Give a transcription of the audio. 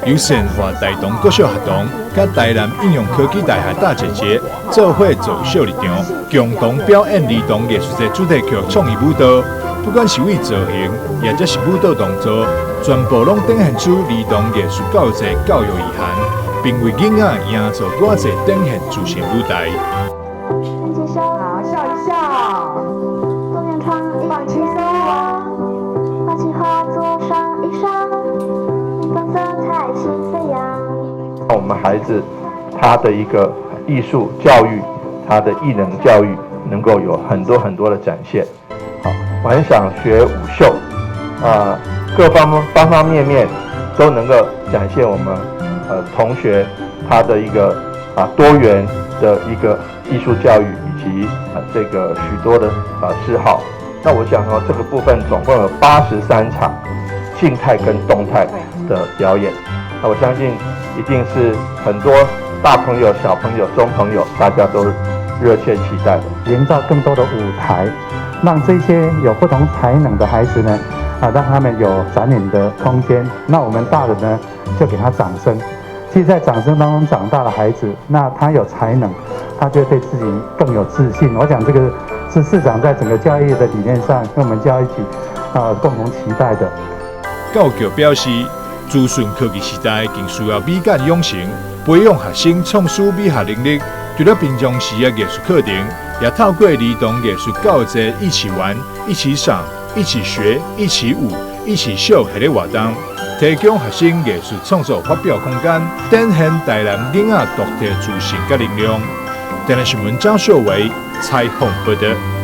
由善化台东国小学堂、甲台南应用科技大学大姐姐做伙做小日场，共同表演儿童艺术节主题曲创意舞蹈。不管是为造型，也或是舞蹈动作，全部拢展现出儿童艺术教育的教育意涵，并为囡仔营造偌济展现自信舞台。好，笑一笑。多远窗一起走啊，把情化作上衣裳，粉色彩旗飞扬。我们孩子他的一个艺术教育，他的艺能教育能够有很多的展现。好，我很想学舞秀，各方方面面都能够展现我们同学他的一个多元的一个艺术教育以及这个许多的嗜好。那我想说这个部分总共有83场静态跟动态的表演。那我相信一定是很多大朋友、小朋友、中朋友大家都热切期待的，营造更多的舞台，让这些有不同才能的孩子呢，让他们有展演的空间。那我们大人呢，就给他掌声。其实，在掌声当中长大的孩子，那他有才能，他就对自己更有自信。我想这个是市长在整个教育的理念上跟我们教育局共同期待的。教育表示，资讯科技时代更需要美感养成，培养学生创思美学能力。除了平常时的艺术课程，也透过儿童艺术教育节一起玩、一起赏、一起学、一起舞、一起秀系列活动，提供学生艺术创作发表空间，展现台南囡仔独特自信甲力量。台南新闻张秀维采访报道。